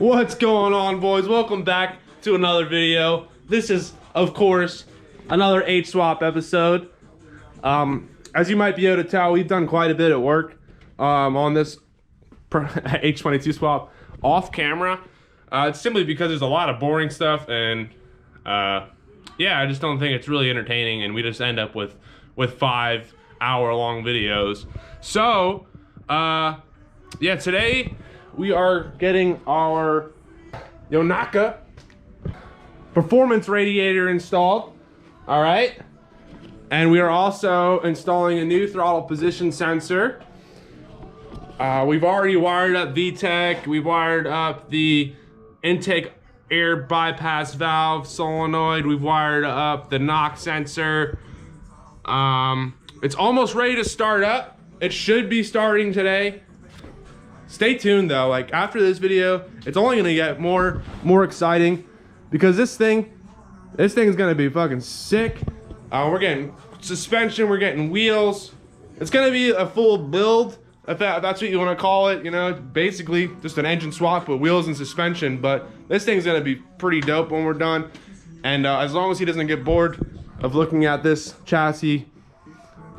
What's going on, boys? Welcome back to another video. This is, of course, another H-Swap episode. As you might be able to tell, we've done quite a bit of work on this H22 Swap off camera. It's simply because there's a lot of boring stuff, and yeah, I just don't think it's really entertaining, and we just end up with 5-hour-long videos. So, yeah, today we are getting our Yonaka performance radiator installed. All right, and we are also installing a new throttle position sensor. We've already wired up VTEC. We've wired up the intake air bypass valve solenoid. We've wired up the knock sensor. It's almost ready to start up. It should be starting today. Stay tuned though, like after this video, it's only gonna get more exciting because this thing is gonna be fucking sick. We're getting suspension, we're getting wheels. It's gonna be a full build, if that's what you wanna call it, you know, basically just an engine swap with wheels and suspension, but this thing's gonna be pretty dope when we're done. And as long as he doesn't get bored of looking at this chassis,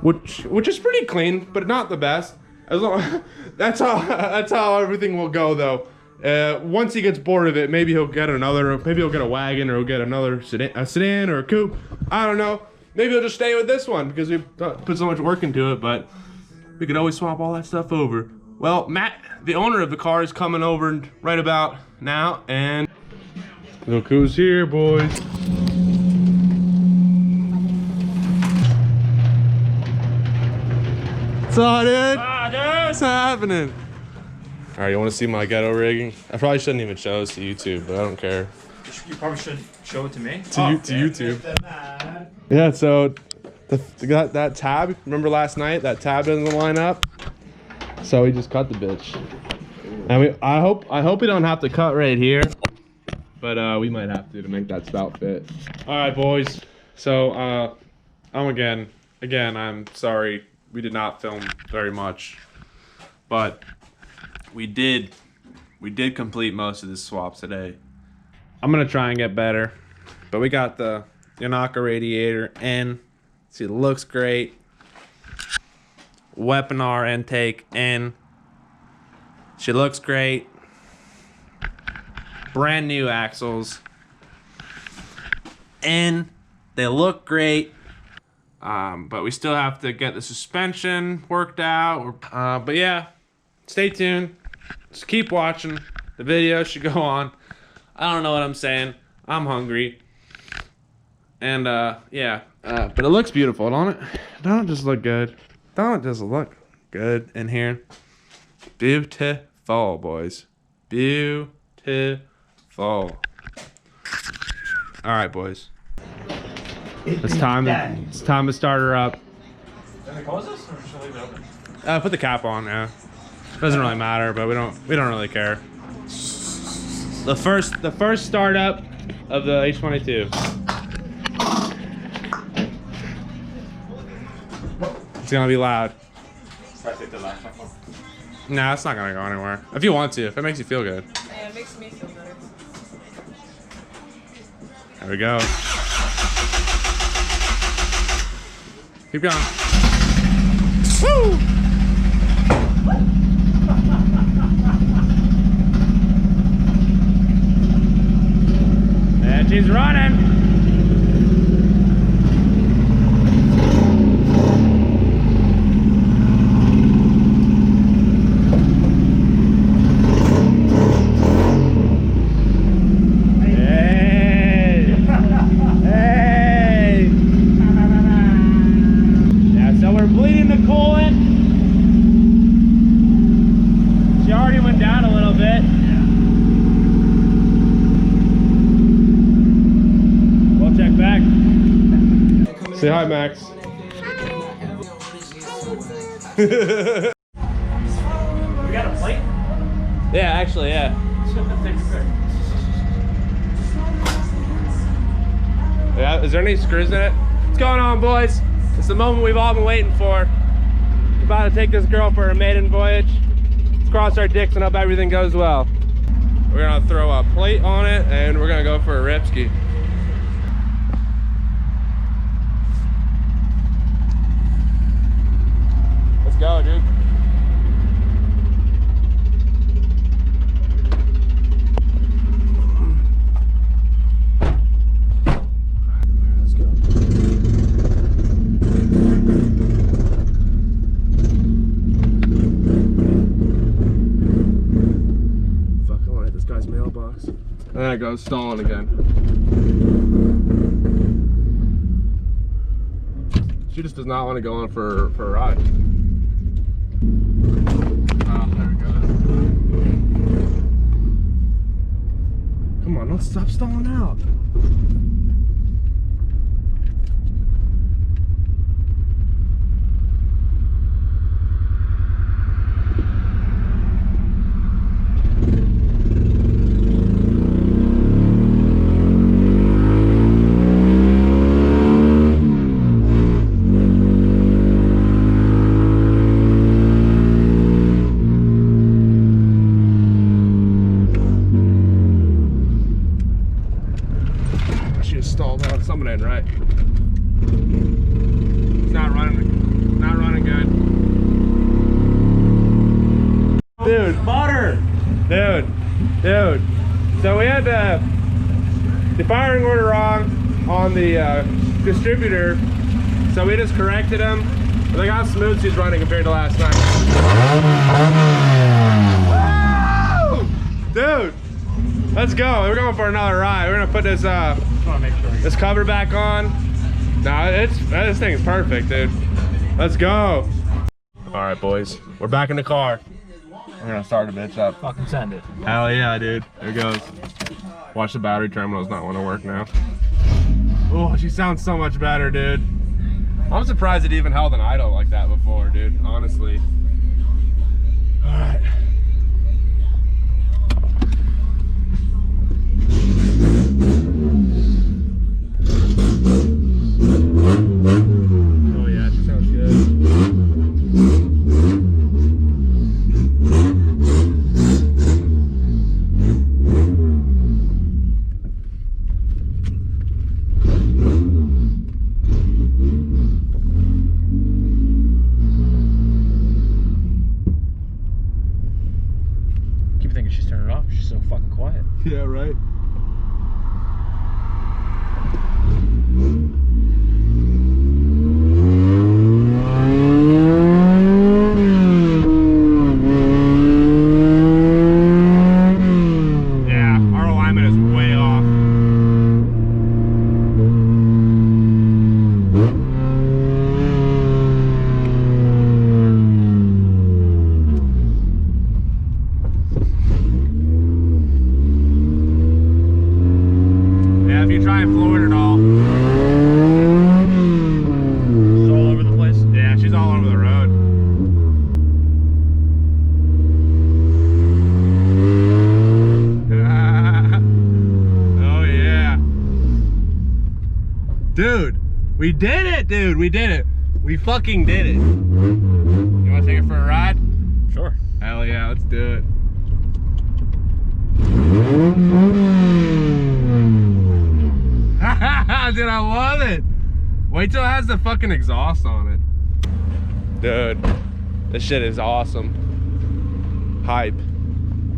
which is pretty clean, but not the best. As long, that's how everything will go though. Once he gets bored of it, maybe he'll get a wagon, or he'll get another sedan or a coupe. I don't know. Maybe he'll just stay with this one because we put so much work into it, but we could always swap all that stuff over. Well, Matt, the owner of the car, is coming over right about now, and look who's here, boys. What's up, dude? What's happening? All right, you want to see my ghetto rigging? I probably shouldn't even show this to YouTube, but I don't care. You probably should show it to me. To YouTube. Yeah, so that tab, remember last night? That tab doesn't line up. So we just cut the bitch. And I hope we don't have to cut right here, but we might have to make that spout fit. All right, boys. So again, I'm sorry. We did not film very much, but we did complete most of the swaps today. I'm gonna try and get better, but we got the Yonaka radiator in. See, it looks great. Weaponar intake in. She looks great. Brand new axles in. They look great. But we still have to get the suspension worked out. But yeah, stay tuned. Just keep watching. The video should go on. I don't know what I'm saying. I'm hungry. And yeah, but it looks beautiful, don't it? Don't it just look good? Don't it just look good in here? Beautiful, boys. Beautiful. All right, boys. It's time to start her up. Can I close this, or should I leave it open? Put the cap on, yeah. Doesn't really matter, but we don't really care. The first startup of the H22. It's gonna be loud. Should I take the laptop off? Nah, it's not gonna go anywhere. If you want to, if it makes you feel good. Yeah, it makes me feel better. There we go. Keep going. Woo! And she's running. Say hi, Max. We got a plate? Yeah, actually, yeah. Yeah, is there any screws in it? What's going on, boys? It's the moment we've all been waiting for. We're about to take this girl for a maiden voyage. Let's cross our dicks and hope everything goes well. We're gonna throw a plate on it and we're gonna go for a ripski. Let's go, dude. Let's go. Fucking light this guy's mailbox. And then it goes stalling again. She just does not want to go on for a ride. Oh, there we go. Come on, don't stop stalling out. Stalled out. Something ain't right. It's not running good. Dude. Butter! Dude. So we had the firing order wrong on the distributor. So we just corrected them. Look how smooth she's running compared to last night. Woo! Dude. Let's go. We're going for another ride. We're gonna put this this cover back on. Nah, this thing is perfect, dude. Let's go. All right, boys. We're back in the car. We're gonna start the bitch up. Fucking send it. Hell yeah, dude. There it goes. Watch the battery terminals not want to work now. Oh, she sounds so much better, dude. I'm surprised it even held an idle like that before, dude. Honestly. All right. Oh yeah, she sounds good. Keep thinking she's turning it off. She's so fucking quiet. Yeah, right. Dude, we did it, dude. We did it. We fucking did it. You want to take it for a ride? Sure. Hell yeah, let's do it. Dude, I love it. Wait till it has the fucking exhaust on it. Dude, this shit is awesome. Hype.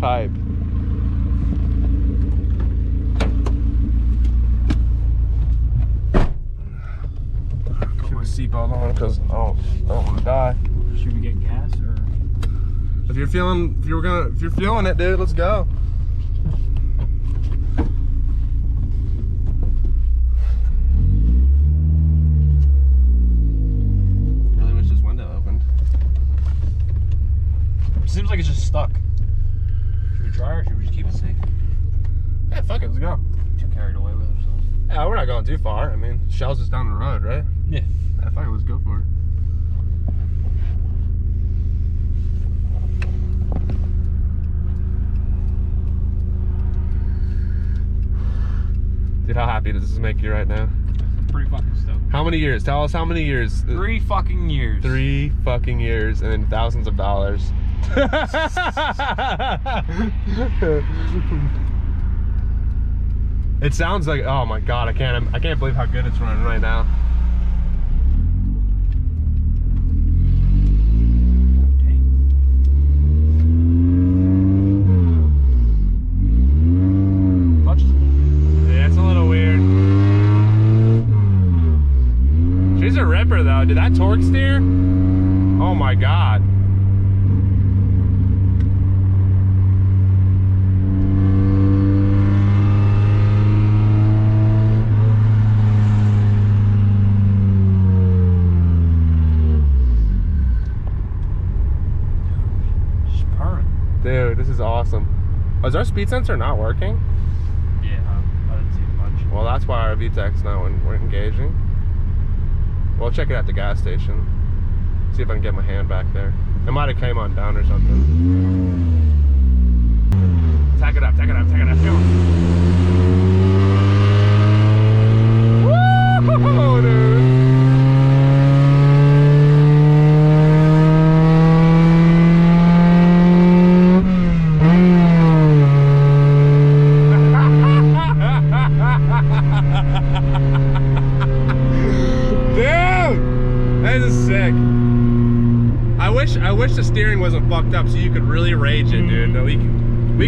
Hype. Seatbelt on because I don't want to die. Should we get gas or? If you're feeling it, dude, let's go. Really wish this window opened. Seems like it's just stuck. Should we try or should we just keep it safe? Yeah, fuck it, let's go. Too carried away with ourselves. Yeah, we're not going too far. I mean, Shell's just down the road, right? Yeah. Yeah, fuck it, let's go for it. Dude, how happy does this make you right now? Pretty fucking stoked. How many years? Tell us how many years. 3 fucking years. 3 fucking years and then thousands of dollars. It sounds like, oh my god, I can't believe how good it's running right now. Yeah, it's a little weird. She's a ripper though. Did that torque steer? Oh my god. Dude, this is awesome. Oh, is our speed sensor not working? Yeah, I didn't see much. Well, that's why our VTEC's not engaging. We'll check it at the gas station. See if I can get my hand back there. It might have came on down or something. Tack it up, tack it up, tack it up. Go. Woo, dude. I wish the steering wasn't fucked up so you could really rage it, dude. No, we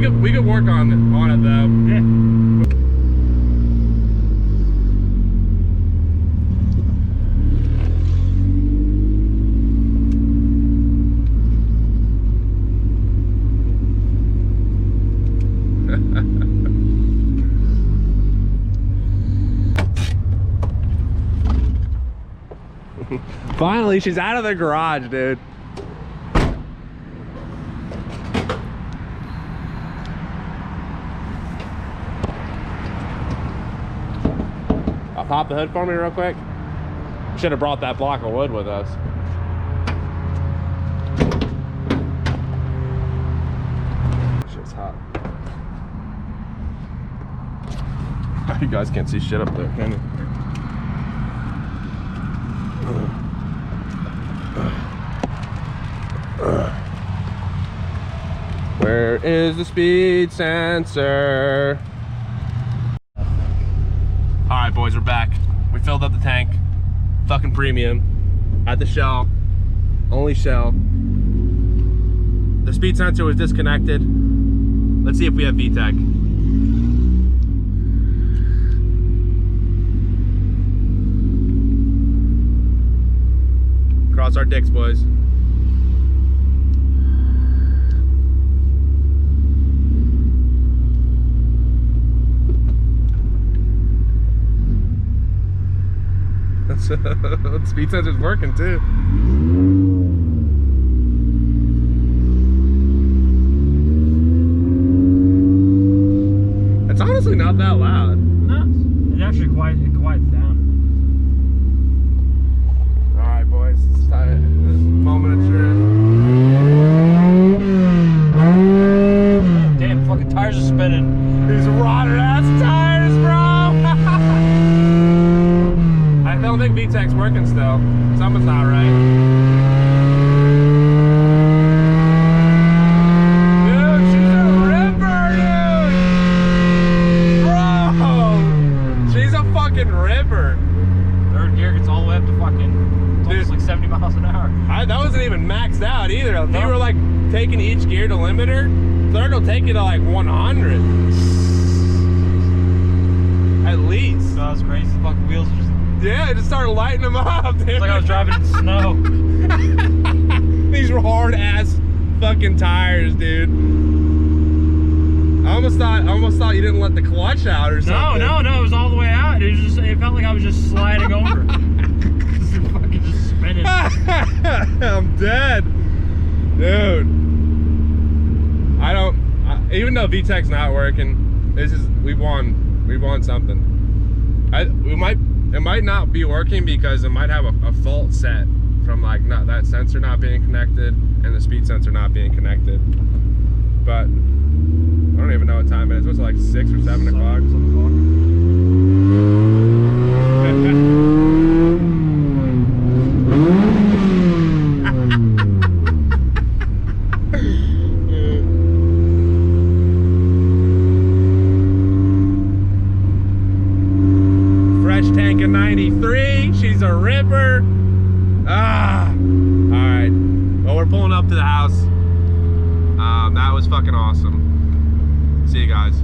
could work on it though. Yeah. Finally, she's out of the garage, dude. Pop the hood for me real quick. Should have brought that block of wood with us. Shit's hot. You guys can't see shit up there, can you? Where is the speed sensor? Alright boys, we're back. We filled up the tank. Fucking premium. At the Shell. Only Shell. The speed sensor was disconnected. Let's see if we have VTEC. Cross our dicks, boys. The speed sensor's working too. It's honestly not that loud. No, it's actually quiets down. Alright boys, it's time. Moment of truth. Damn, fucking tires are spinning. These rotted ass tires, bro! I don't think VTEC's working still. Something's not right. Dude, she's a ripper, dude! Bro! She's a fucking ripper. Third gear gets all the way up to fucking, it's almost like 70 miles an hour. That wasn't even maxed out either. If No. you were like taking each gear to limiter, third will take you to like 100. At least. That was crazy. The fucking wheels are just... Yeah, it just started lighting them up, dude. It's like I was driving in snow. These were hard ass fucking tires, dude. I almost thought you didn't let the clutch out or something. No, it was all the way out. It felt like I was just sliding over. It's fucking just spinning. I'm dead, dude. Even though VTEC's not working, we've won something. It might not be working because it might have a fault set from like that sensor not being connected and the speed sensor not being connected. But I don't even know what time it is. What's it, like 6 or 7 o'clock? 3. She's a ripper. Ah. Alright. Well, we're pulling up to the house. That was fucking awesome. See you guys.